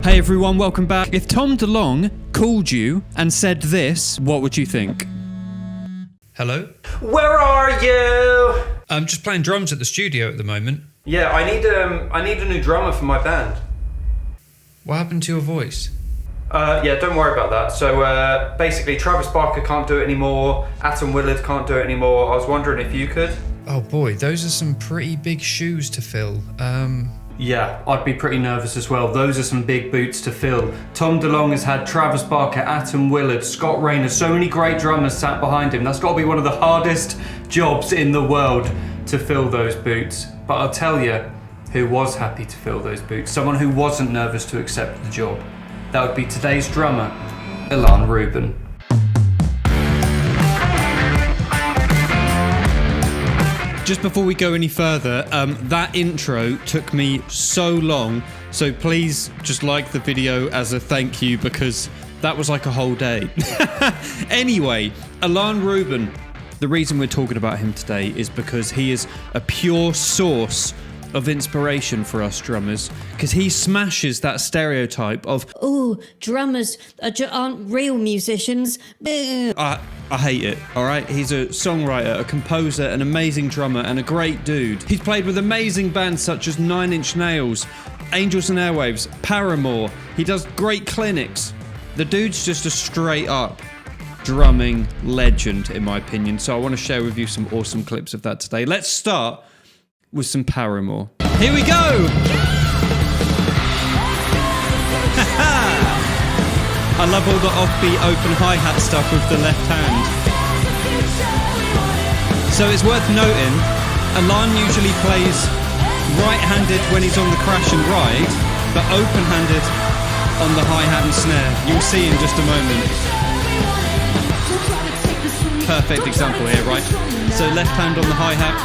Hey everyone, welcome back. If Tom DeLonge called you and said this, what would you think? Hello? Where are you? I'm just playing drums at the studio at the moment. Yeah, I need a new drummer for my band. What happened to your voice? Yeah, don't worry about that. So basically, Travis Barker can't do it anymore. Atom Willard can't do it anymore. I was wondering if you could. Oh boy, those are some pretty big shoes to fill. Yeah, I'd be pretty nervous as well. Those are some big boots to fill. Tom DeLonge has had Travis Barker, Atom Willard, Scott Rayna, so many great drummers sat behind him. That's got to be one of the hardest jobs in the world to fill those boots. But I'll tell you who was happy to fill those boots. Someone who wasn't nervous to accept the job. That would be today's drummer, Ilan Rubin. Just before we go any further, that intro took me so long, so please just like the video as a thank you because that was like a whole day. Anyway, Ilan Rubin, the reason we're talking about him today is because he is a pure source of inspiration for us drummers, because he smashes that stereotype of drummers aren't real musicians. I hate it, alright? He's a songwriter, a composer, an amazing drummer, and a great dude. He's played with amazing bands such as 9 Inch Nails, Angels and Airwaves, Paramore. He does great clinics. The dude's just a straight up drumming legend, in my opinion. So I want to share with you some awesome clips of that today. Let's start with some Paramore. Here we go! I love all the offbeat open hi-hat stuff with the left hand. So it's worth noting, Ilan usually plays right-handed when he's on the crash and ride, but open-handed on the hi-hat and snare. You'll see in just a moment. Perfect example here, right? So left hand on the hi-hat.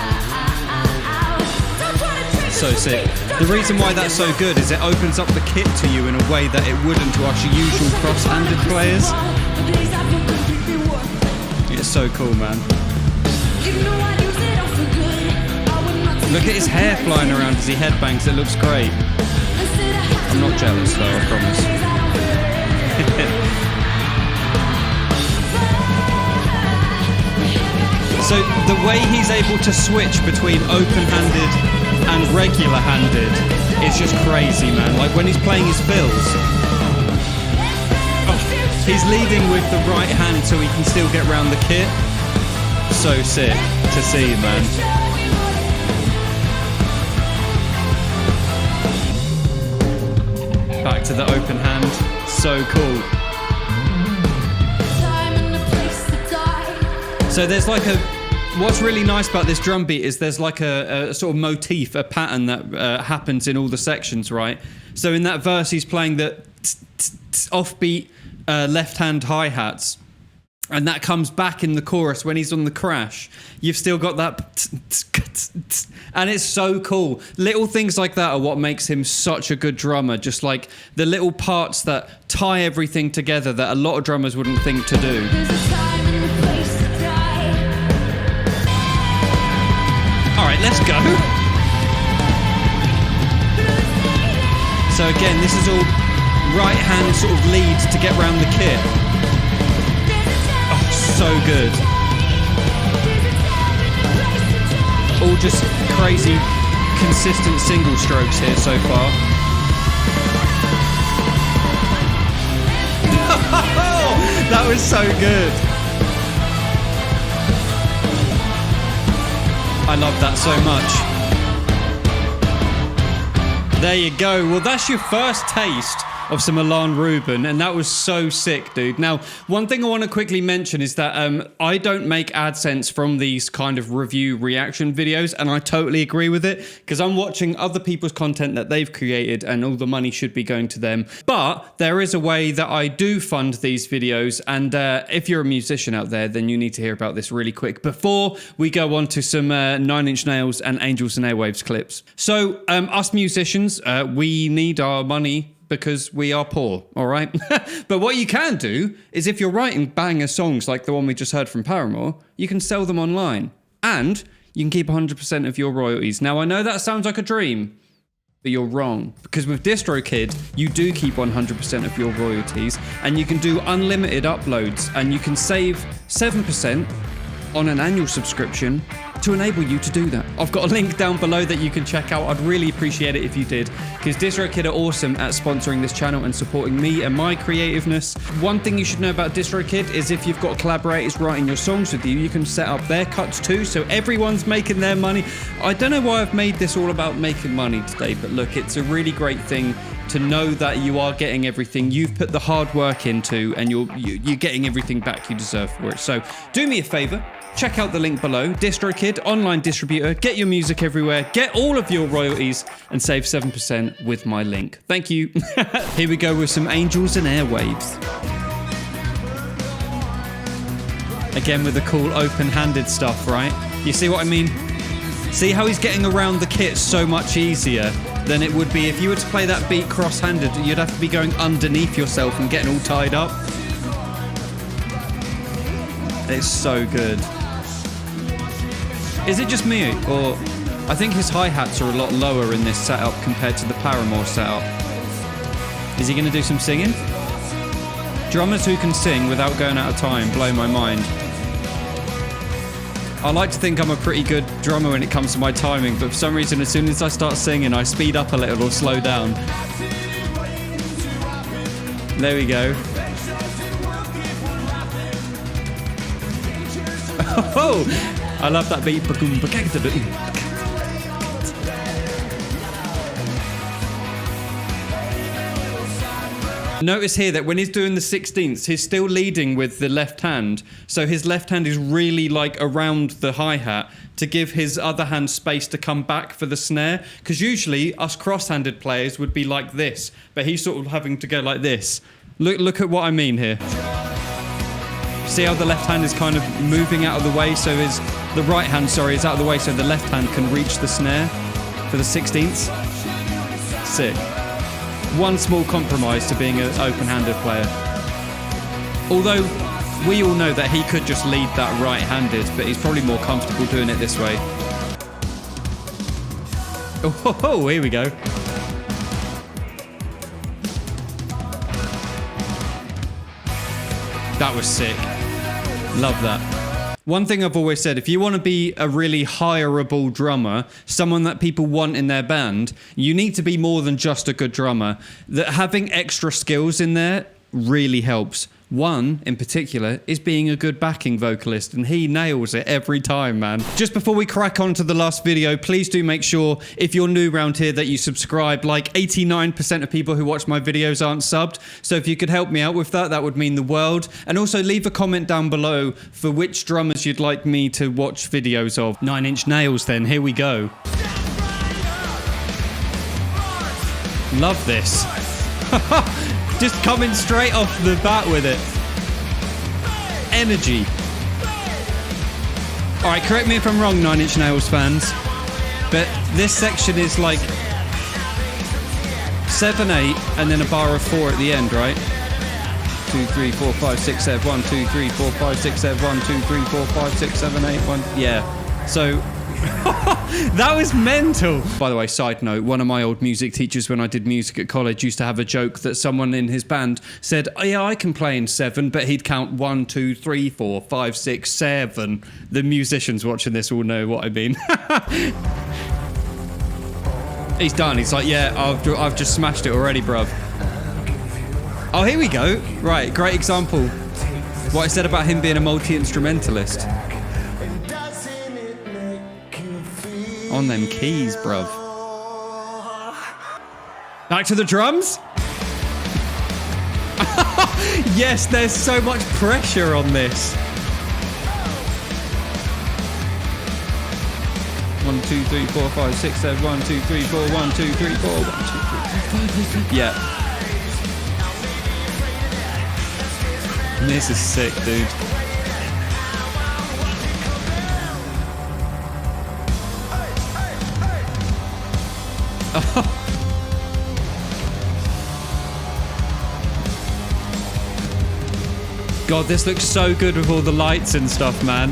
So sick. The reason why that's so good is it opens up the kit to you in a way that it wouldn't to us usual cross-handed players. It's so cool, man. Look at his hair flying around as he headbangs, it looks great. I'm not jealous though, I promise. So the way he's able to switch between open-handed and regular-handed is just crazy, man. Like when he's playing his fills, he's leading with the right hand so he can still get round the kit. So sick to see, man. Back to the open hand. So cool. So there's like what's really nice about this drum beat is there's like a sort of motif, a pattern that happens in all the sections, right? So in that verse, he's playing the offbeat left-hand hi-hats, and that comes back in the chorus when he's on the crash. You've still got that, and it's so cool. Little things like that are what makes him such a good drummer, just like the little parts that tie everything together that a lot of drummers wouldn't think to do. Alright, let's go. So again, this is all right hand sort of leads to get round the kit. Oh, so good. All just crazy, consistent single strokes here so far. That was so good. I love that so much. There you go. Well, that's your first taste of some Ilan Rubin, and that was so sick, dude. Now, one thing I want to quickly mention is that I don't make AdSense from these kind of review reaction videos, and I totally agree with it, because I'm watching other people's content that they've created, and all the money should be going to them. But there is a way that I do fund these videos, and if you're a musician out there, then you need to hear about this really quick before we go on to some 9 Inch Nails and Angels and Airwaves clips. So, us musicians, we need our money because we are poor, all right? But what you can do is if you're writing banger songs like the one we just heard from Paramore, you can sell them online and you can keep 100% of your royalties. Now, I know that sounds like a dream, but you're wrong. Because with DistroKid, you do keep 100% of your royalties, and you can do unlimited uploads, and you can save 7% on an annual subscription to enable you to do that. I've got a link down below that you can check out. I'd really appreciate it if you did, because DistroKid are awesome at sponsoring this channel and supporting me and my creativeness. One thing you should know about DistroKid is if you've got collaborators writing your songs with you, you can set up their cuts too, so everyone's making their money. I don't know why I've made this all about making money today, but look, it's a really great thing to know that you are getting everything you've put the hard work into, and you're getting everything back you deserve for it. So do me a favor, check out the link below. DistroKid, online distributor. Get your music everywhere. Get all of your royalties and save 7% with my link. Thank you. Here we go with some Angels and Airwaves. Again with the cool open-handed stuff, right? You see what I mean? See how he's getting around the kit so much easier than it would be if you were to play that beat cross-handed. You'd have to be going underneath yourself and getting all tied up. It's so good. Is it just me, or I think his hi-hats are a lot lower in this setup compared to the Paramore setup. Is he going to do some singing? Drummers who can sing without going out of time blow my mind. I like to think I'm a pretty good drummer when it comes to my timing, but for some reason as soon as I start singing I speed up a little or slow down. There we go. Oh! I love that beat. Notice here that when he's doing the 16ths, he's still leading with the left hand. So his left hand is really like around the hi-hat to give his other hand space to come back for the snare. Because usually us cross-handed players would be like this, but he's sort of having to go like this. Look at what I mean here. See how the left hand is kind of moving out of the way, so the right hand, sorry, is out of the way so the left hand can reach the snare for the 16ths. Sick. One small compromise to being an open-handed player. Although we all know that he could just lead that right-handed, but he's probably more comfortable doing it this way. Oh, here we go. That was sick. Love that. One thing I've always said, if you want to be a really hireable drummer, someone that people want in their band, you need to be more than just a good drummer. That having extra skills in there really helps. One, in particular, is being a good backing vocalist, and he nails it every time, man. Just before we crack on to the last video, please do make sure, if you're new around here, that you subscribe. Like 89% of people who watch my videos aren't subbed, so if you could help me out with that, that would mean the world. And also leave a comment down below for which drummers you'd like me to watch videos of. 9 Inch Nails then, here we go. Love this. Just coming straight off the bat with it. Energy. Alright, correct me if I'm wrong, 9 Inch Nails fans, but this section is like 7, 8, and then a bar of 4 at the end, right? 2, 3, 4, 5, 6, 7, 1, 2, 3, 4, 5, 6, 7, 1, 2, 3, 4, 5, 6, 7, 8, 1. Yeah. So that was mental. By the way, side note, one of my old music teachers when I did music at college used to have a joke that someone in his band said, oh, yeah, I can play in 7, but he'd count 1, 2, 3, 4, 5, 6, 7. The musicians watching this will know what I mean. He's done. He's like, yeah, I've just smashed it already, bruv. Oh, here we go. Right, great example. What I said about him being a multi-instrumentalist. On them keys, bruv. Back to the drums. Yes, there's so much pressure on this. 1, 2, 3, 4, 5, 6, 7, 1, 2, 3, 4, 1, 2, 3, 4, 1, 2, 3, 4, 5, 6. Yeah. This is sick, dude. God, this looks so good with all the lights and stuff, man.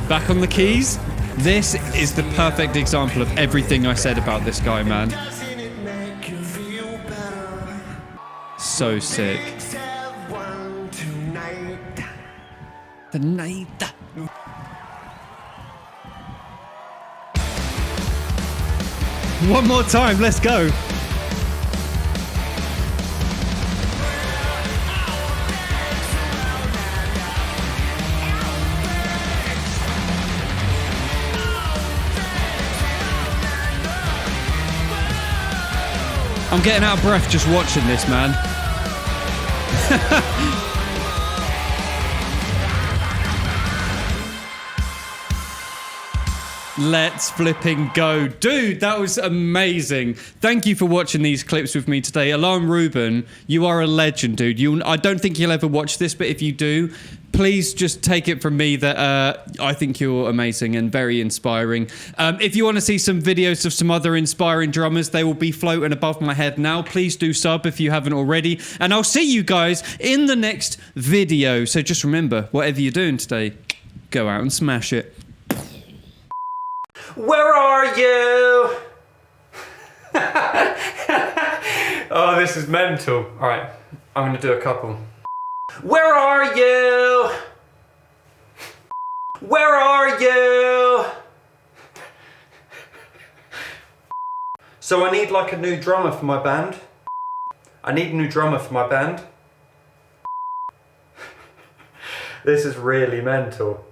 Back on the keys. This is the perfect example of everything I said about this guy, man. So sick. The night. One more time, let's go. I'm getting out of breath just watching this, man. Let's flipping go. Dude, that was amazing. Thank you for watching these clips with me today. Ilan Rubin, you are a legend, dude. I don't think you'll ever watch this, but if you do, please just take it from me that I think you're amazing and very inspiring. If you want to see some videos of some other inspiring drummers, they will be floating above my head now. Please do sub if you haven't already. And I'll see you guys in the next video. So just remember, whatever you're doing today, go out and smash it. Where are you? Oh, this is mental. All right, I'm gonna do a couple. Where are you? Where are you? So I need like a new drummer for my band. I need a new drummer for my band. This is really mental.